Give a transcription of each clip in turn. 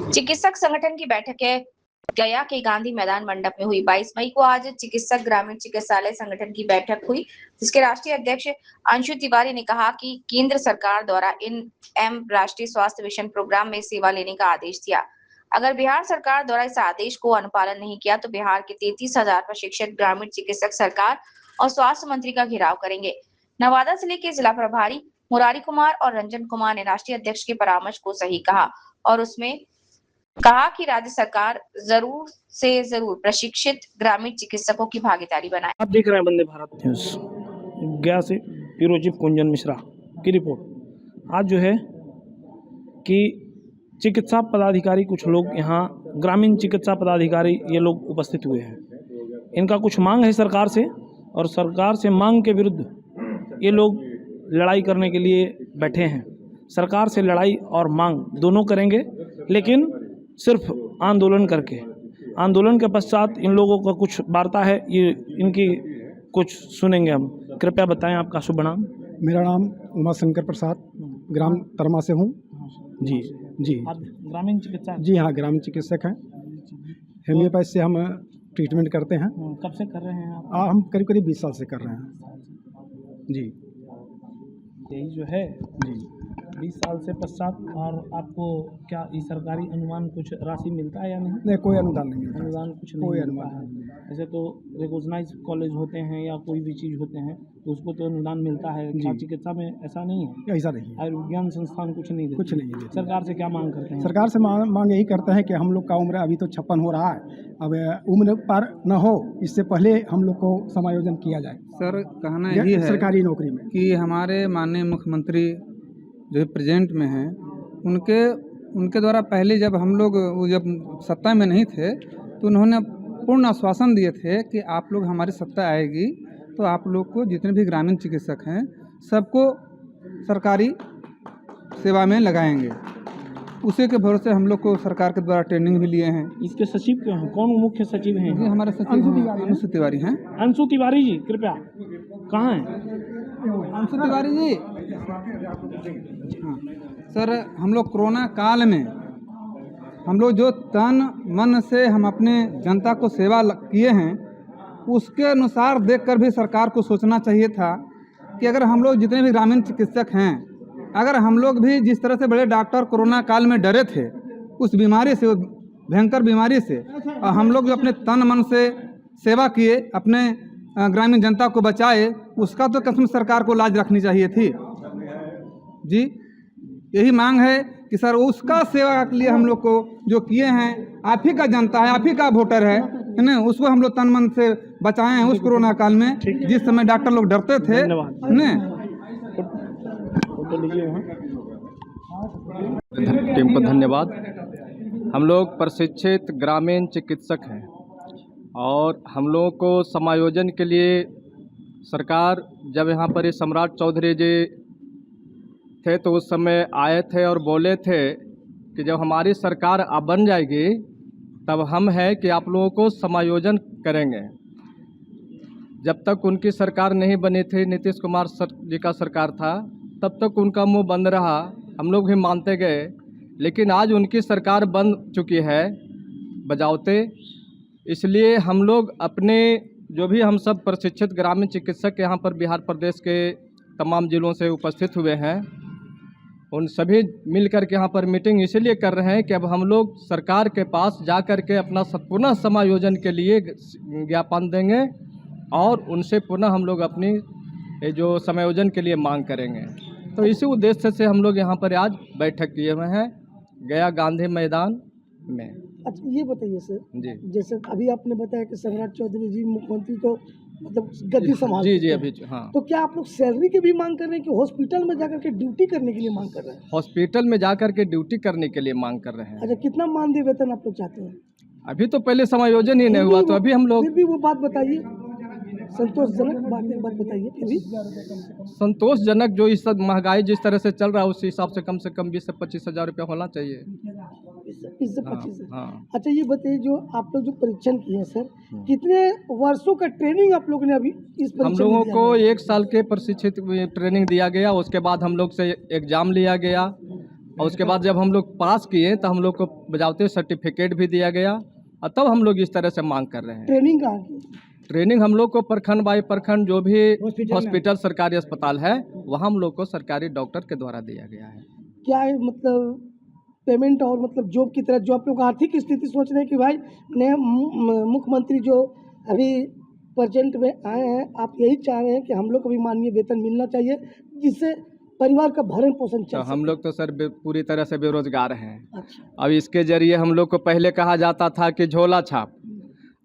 चिकित्सक संगठन की बैठक गया के गांधी मैदान मंडप में हुई। 22 मई को आज चिकित्सक ग्रामीण चिकित्सालय संगठन की बैठक हुई, जिसके राष्ट्रीय अध्यक्ष अंशु तिवारी ने कहा कि केंद्र सरकार द्वारा एम राष्ट्रीय स्वास्थ्य मिशन प्रोग्राम में सेवा लेने का आदेश दिया। अगर बिहार सरकार द्वारा इस आदेश को अनुपालन नहीं किया तो बिहार के 33,000 प्रशिक्षित ग्रामीण चिकित्सक सरकार और स्वास्थ्य मंत्री का घेराव करेंगे। नवादा जिले के जिला प्रभारी मुरारी कुमार और रंजन कुमार ने राष्ट्रीय अध्यक्ष के परामर्श को सही कहा और उसमें कहा कि राज्य सरकार जरूर से जरूर प्रशिक्षित ग्रामीण चिकित्सकों की भागीदारी बनाए। आप देख रहे हैं वंदे भारत न्यूज। गया से पिरोजीव कुंजन मिश्रा की रिपोर्ट। आज जो है कि चिकित्सा पदाधिकारी कुछ लोग यहाँ ग्रामीण चिकित्सा पदाधिकारी ये लोग उपस्थित हुए हैं। इनका कुछ मांग है सरकार से और सरकार से मांग के विरुद्ध ये लोग लड़ाई करने के लिए बैठे हैं। सरकार से लड़ाई और मांग दोनों करेंगे, लेकिन सिर्फ आंदोलन करके। आंदोलन के पश्चात इन लोगों का कुछ वार्ता है, ये इनकी कुछ सुनेंगे हम। कृपया बताएं आपका शुभ नाम। मेरा नाम उमा शंकर प्रसाद, ग्राम तरमा से हूँ। जी जी। आप ग्रामीण चिकित्सा? जी हाँ, ग्रामीण चिकित्सक हैं। होम्योपैथ से हम ट्रीटमेंट करते हैं। कब से कर रहे हैं आप? हम करीब करीब 20 साल से कर रहे हैं। जी यही जो है जी 20 साल से पश्चात। और आपको क्या इस सरकारी अनुमान कुछ राशि मिलता है या नहीं? नहीं, कोई अनुदान नहीं मिलता। अनुदान कुछ नहीं कोई मिलता अनुदान है। नहीं। ऐसे तो रिकॉग्नाइज कॉलेज होते हैं या कोई भी चीज़ होते हैं तो उसको तो अनुदान मिलता है। क्या चिकित्सा में ऐसा नहीं है? ऐसा नहीं है। आयुर्विज्ञान संस्थान कुछ नहीं देते? कुछ नहीं है। सरकार से क्या मांग करते हैं? सरकार से मांग यही करते हैं कि हम लोग का उम्र अभी तो 56 हो रहा है, अब उम्र पर न हो, इससे पहले हम लोग को समायोजन किया जाए। सर, कहना यही है सरकारी नौकरी में कि हमारे माननीय मुख्यमंत्री जो प्रेजेंट में हैं, उनके द्वारा पहले जब हम लोग जब सत्ता में नहीं थे तो उन्होंने पूर्ण आश्वासन दिए थे कि आप लोग हमारी सत्ता आएगी तो आप लोग को जितने भी ग्रामीण चिकित्सक हैं सबको सरकारी सेवा में लगाएंगे। उसी के भरोसे हम लोग को सरकार के द्वारा ट्रेनिंग भी लिए हैं। इसके सचिव क्यों हैं? कौन मुख्य सचिव हैं? जी, हमारे सचिव अंशु तिवारी हैं। अंशु तिवारी जी, कृपया कहाँ हैं? अंशु तिवारी जी। हाँ सर, हम लोग कोरोना काल में हम लोग जो तन मन से हम अपने जनता को सेवा किए हैं, उसके अनुसार देखकर भी सरकार को सोचना चाहिए था कि अगर हम लोग जितने भी ग्रामीण चिकित्सक हैं, अगर हम लोग भी जिस तरह से बड़े डॉक्टर कोरोना काल में डरे थे उस बीमारी से, भयंकर बीमारी से, और हम लोग जो अपने तन मन से सेवा किए, अपने ग्रामीण जनता को बचाए, उसका तो कसम सरकार को लाज रखनी चाहिए थी। जी, यही मांग है कि सर उसका सेवा के लिए हम लोग को जो किए हैं, आप ही का जनता है, आप ही का वोटर है ना, उसको हम लोग तन मन से बचाए हैं उस कोरोना काल में जिस समय डॉक्टर लोग डरते थे ना। टीम को धन्यवाद। हम लोग प्रशिक्षित ग्रामीण चिकित्सक हैं और हम लोगों को समायोजन के लिए सरकार जब यहाँ पर सम्राट चौधरी जी थे तो उस समय आए थे और बोले थे कि जब हमारी सरकार अब बन जाएगी तब हम हैं कि आप लोगों को समायोजन करेंगे। जब तक उनकी सरकार नहीं बनी थी, नीतीश कुमार जी का सरकार था, तब तक उनका मुंह बंद रहा, हम लोग भी मानते गए। लेकिन आज उनकी सरकार बन चुकी है बजावते, इसलिए हम लोग अपने जो भी हम सब प्रशिक्षित ग्रामीण चिकित्सक यहाँ पर बिहार प्रदेश के तमाम जिलों से उपस्थित हुए हैं, उन सभी मिलकर के यहाँ पर मीटिंग इसलिए कर रहे हैं कि अब हम लोग सरकार के पास जा कर के अपना पुनः समायोजन के लिए ज्ञापन देंगे और उनसे पुनः हम लोग अपनी जो समायोजन के लिए मांग करेंगे। तो इसी उद्देश्य से हम लोग यहाँ पर आज बैठक किए हुए हैं गया गांधी मैदान में। अच्छा, ये बताइए सर जी, जैसे अभी आपने बताया कि सम्राट चौधरी जी मुख्यमंत्री को मतलब गद्दी संभाल जी अभी हाँ। तो क्या आप लोग सैलरी की भी मांग कर रहे हैं कि हॉस्पिटल में जाकर के ड्यूटी करने के लिए मांग कर रहे हैं? हॉस्पिटल में जाकर के ड्यूटी करने के लिए मांग कर रहे हैं। अच्छा, कितना मानदेय वेतन आप लोग चाहते हैं? अभी तो पहले समायोजन ही नहीं हुआ तो अभी हम लोग फिर भी वो बात बताइए, संतोषजनक बात बताइए। फिर भी संतोषजनक जो इस महंगाई जिस तरह से चल रहा है उस हिसाब से कम 20 से 25 हज़ार रुपया होना चाहिए। इससे 20 से 25 है। हाँ। अच्छा ये बताइए, जो आप लोग जो परीक्षण किए हैं सर, कितने वर्षों का ट्रेनिंग आप लोगों ने अभी इस हम परीक्षण लोगों में दिया को है? 1 साल के प्रशिक्षित ट्रेनिंग दिया गया, उसके बाद हम लोग से एग्ज़ाम लिया गया और उसके बाद जब हम लोग पास किए तो हम लोग को बजावते सर्टिफिकेट भी दिया गया और तब हम लोग इस तरह से मांग कर रहे हैं। ट्रेनिंग कहाँ की? ट्रेनिंग हम लोग को प्रखंड बाई प्रखंड जो भी हॉस्पिटल सरकारी अस्पताल है वहाँ हम लोग को सरकारी डॉक्टर के द्वारा दिया गया है। क्या है मतलब पेमेंट और मतलब जॉब की तरह, जो आप लोग आर्थिक स्थिति सोच रहे हैं कि भाई नए मुख्यमंत्री जो अभी प्रेजेंट में आए हैं, आप यही चाह रहे हैं कि हम लोग को भी माननीय वेतन मिलना चाहिए जिससे परिवार का भरण पोषण चल तो सके? हम लोग तो सर पूरी तरह से बेरोजगार हैं। अच्छा, अब इसके जरिए हम लोग को पहले कहा जाता था कि झोला छाप।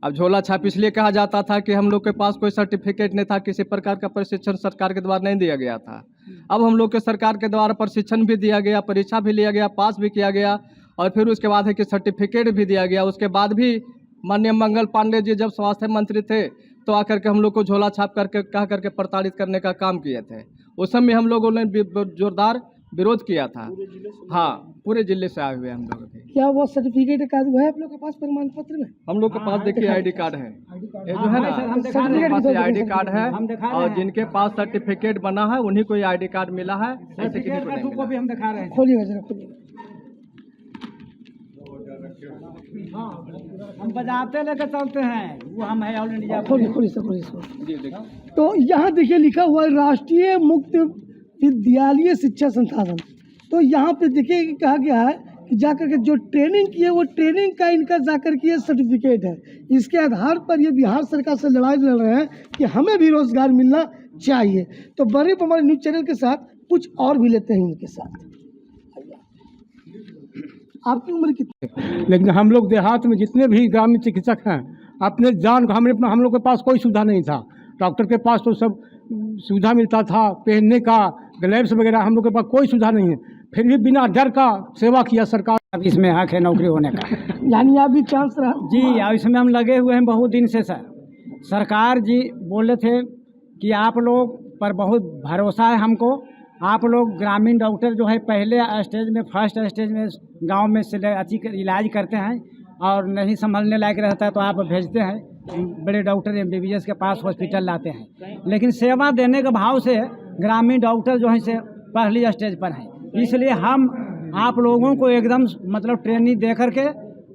अब झोला छाप इसलिए कहा जाता था कि हम लोग के पास कोई सर्टिफिकेट नहीं था, किसी प्रकार का प्रशिक्षण सरकार के द्वारा नहीं दिया गया था। अब हम लोग के सरकार के द्वारा प्रशिक्षण भी दिया गया, परीक्षा भी लिया गया, पास भी किया गया और फिर उसके बाद है कि सर्टिफिकेट भी दिया गया। उसके बाद भी माननीय मंगल पांडे जी जब स्वास्थ्य मंत्री थे तो आकर के हम लोग को झोला छाप करके कह करके प्रताड़ित करने का काम किए थे। उस समय हम लोगों ने जोरदार विरोध किया था। हाँ, पूरे जिले से आए हुए हम लोग थे। क्या वो सर्टिफिकेट का है आप लोग के पास प्रमाण पत्र में? हम लोग के पास देखिए आईडी कार्ड है, ये जो है ना हमारे पास आईडी कार्ड है और जिनके पास सर्टिफिकेट बना है उन्हीं को ये आईडी कार्ड मिला है, ऐसे किसी को नहीं मिला। हम दिखा रहे हैं। खोलिएगा जरा, खोलिए। हम बजाते लेकर चलते हैं, वो हम है ऑल इंडिया। खोलिए खोलिए सर, खोलिए सर। जी देखिए, तो यहाँ देखिए लिखा हुआ है राष्ट्रीय मुक्त विद्यालय शिक्षा संसाधन। तो यहाँ पे देखिए कि कहा गया है कि जाकर के जो ट्रेनिंग किए वो ट्रेनिंग का इनका जाकर के सर्टिफिकेट है। इसके आधार पर ये बिहार सरकार से लड़ाई लड़ रहे हैं कि हमें भी रोजगार मिलना चाहिए। तो बड़े हमारे न्यूज चैनल के साथ कुछ और भी लेते हैं इनके साथ। आपकी उम्र कितनी? लेकिन हम लोग देहात में जितने भी ग्रामीण चिकित्सक हैं, अपने जान को हम लोग के पास कोई सुविधा नहीं था। डॉक्टर के पास तो सब सुविधा मिलता था, पहनने का, ग्लव्स वगैरह, हम लोग के पास कोई सुविधा नहीं है। फिर भी बिना डर का सेवा किया सरकार। अब इसमें हक है नौकरी होने का। यानी आप भी चांस रहा? जी, अब इसमें हम लगे हुए हैं बहुत दिन से सर। सरकार जी बोले थे कि आप लोग पर बहुत भरोसा है हमको, आप लोग ग्रामीण डॉक्टर जो है पहले स्टेज में, फर्स्ट स्टेज में गांव में से अच्छी इलाज करते हैं और नहीं संभलने लायक रहता है तो आप भेजते हैं बड़े डॉक्टर MBBS के पास हॉस्पिटल लाते हैं। लेकिन सेवा देने के भाव से ग्रामीण डॉक्टर जो है से पहली स्टेज पर हैं। इसलिए हम आप लोगों को एकदम मतलब ट्रेनिंग दे करके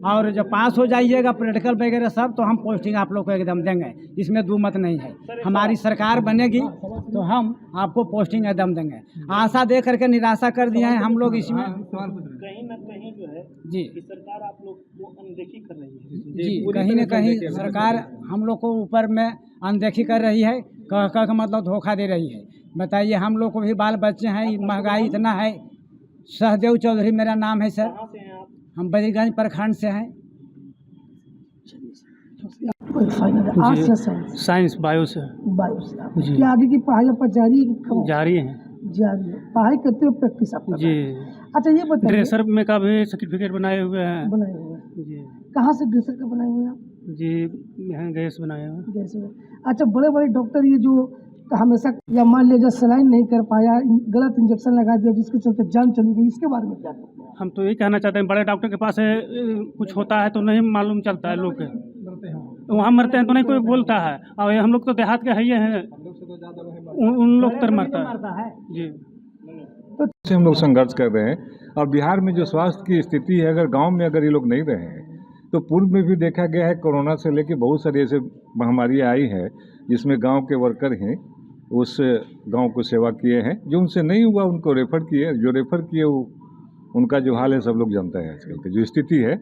और जब पास हो जाइएगा प्रैक्टिकल वगैरह सब, तो हम पोस्टिंग आप लोग को एकदम देंगे, इसमें दो मत नहीं है। हमारी सरकार बनेगी तो हम आपको पोस्टिंग एकदम देंगे। आशा दे करके निराशा कर दिए हैं हम लोग इसमें। कहीं न कहीं जो है जी कि सरकार आप लोग को अनदेखी कर रही है। जी, कहीं न कहीं सरकार हम लोग को ऊपर में अनदेखी कर रही है, कह मतलब धोखा दे रही है। बताइए, हम लोग को भी बाल बच्चे हैं, महंगाई इतना है। सहदेव चौधरी मेरा नाम है सर, कहाँ से हैं आप? हम बद्रीगंज प्रखंड से हैं। आर्ट्स या साइंस? साइंस बायो से बायो से। क्या आगे की पढ़ाई आपका जारी है कि कम? जारी है जारी है। पढ़ाई करते हो, प्रैक्टिस आप कर रहे हैं? अच्छा ये बताइए, ड्रेसर में का भी सर्टिफिकेट बनाए हुए हैं बनाए हुए हैं जी। कहाँ से ड्रेसर का बनाए हुए हैं आप? जी, यहाँ गैस बनाया हुआ है। जैसे अच्छा, बड़े बड़े डॉक्टर ये जो हमेशा, या मान लीजिए सलाइन नहीं कर पाया, गलत इंजेक्शन लगा दिया जिसके चलते जान चली गई, इसके बारे में क्या कहते हैं? हम तो यही कहना चाहते हैं, बड़े डॉक्टर के पास है, कुछ होता है तो नहीं मालूम चलता है लोग के, वहाँ मरते हैं तो नहीं कोई बोलता है। और ये हम लोग तो देहात के है हैं, उन लोग तर मरता है जी। से हम लोग संघर्ष कर रहे हैं। और बिहार में जो स्वास्थ्य की स्थिति है, अगर गांव में अगर ये लोग नहीं रहे हैं तो पूर्व में भी देखा गया है, कोरोना से लेके बहुत सारी ऐसे महामारियाँ आई है जिसमें गांव के वर्कर हैं उस गांव को सेवा किए हैं। जो उनसे नहीं हुआ उनको रेफ़र किए, जो रेफ़र किए वो उनका जो हाल है सब लोग जानते हैं। आजकल की जो स्थिति है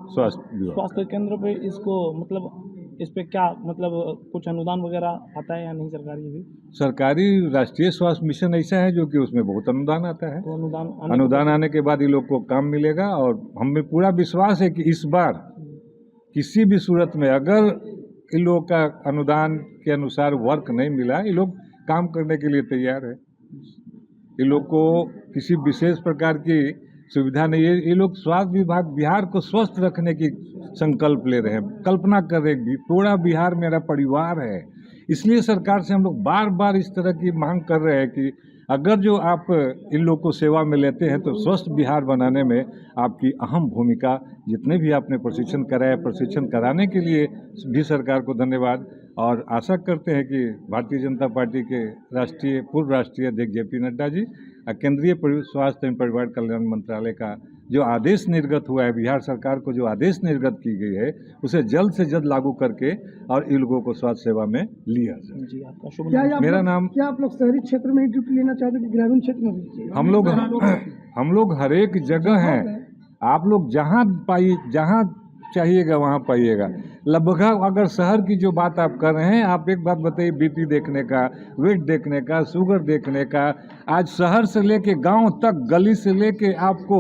स्वास्थ्य केंद्र पे इसको मतलब इस पे क्या मतलब कुछ अनुदान वगैरह आता है या नहीं सरकारी? भी सरकारी राष्ट्रीय स्वास्थ्य मिशन ऐसा है जो कि उसमें बहुत अनुदान आता है। तो अनुदान आने के बाद ये लोग को काम मिलेगा और हमें पूरा विश्वास है कि इस बार किसी भी सूरत में अगर इन लोगों का अनुदान के अनुसार वर्क नहीं मिला, ये लोग काम करने के लिए तैयार है। ये लोग को किसी विशेष प्रकार की सुविधा नहीं है। ये लोग स्वास्थ्य विभाग बिहार को स्वस्थ रखने की संकल्प ले रहे हैं, कल्पना कर रहे हैं पूरा बिहार मेरा परिवार है। इसलिए सरकार से हम लोग बार बार इस तरह की मांग कर रहे हैं कि अगर जो आप इन लोग को सेवा में लेते हैं तो स्वस्थ बिहार बनाने में आपकी अहम भूमिका, जितने भी आपने प्रशिक्षण कराया, प्रशिक्षण कराने के लिए भी सरकार को धन्यवाद। और आशा करते हैं कि भारतीय जनता पार्टी के पूर्व राष्ट्रीय अध्यक्ष JP नड्डा जी और केंद्रीय स्वास्थ्य एवं परिवार कल्याण मंत्रालय का जो आदेश निर्गत हुआ है, बिहार सरकार को जो आदेश निर्गत की गई है, उसे जल्द से जल्द लागू करके और इन लोगों को स्वास्थ्य सेवा में लिया जाए। जी, आपका शुभ क्या नाम? मेरा नाम, क्या आप लोग शहरी क्षेत्र में ही ड्यूटी लेना चाहते हैं कि ग्रामीण क्षेत्र में भी? हम लोग हर एक जगह हैं। आप लोग जहाँ चाहिएगा वहाँ पाइएगा। लगभग अगर शहर की जो बात आप कर रहे हैं, आप एक बात बताइए, BP देखने का, वेट देखने का, शुगर देखने का, आज शहर से लेके गांव तक, गली से लेके आपको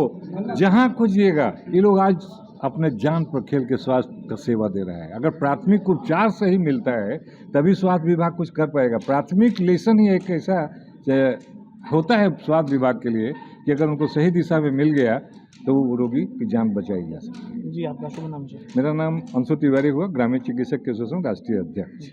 जहां खोजिएगा, ये लोग आज अपने जान पर खेल के स्वास्थ्य का सेवा दे रहा है। अगर प्राथमिक उपचार सही मिलता है तभी स्वास्थ्य विभाग कुछ कर पाएगा। प्राथमिक लेसन ही एक ऐसा होता है स्वास्थ्य विभाग के लिए कि अगर उनको सही दिशा में मिल गया तो वो रोगी की जान बचाई जा सकती है। जी, आपका शुभ नाम? मेरा नाम अंशु तिवारी हुआ, ग्रामीण चिकित्सक एसोसिएशन राष्ट्रीय अध्यक्ष।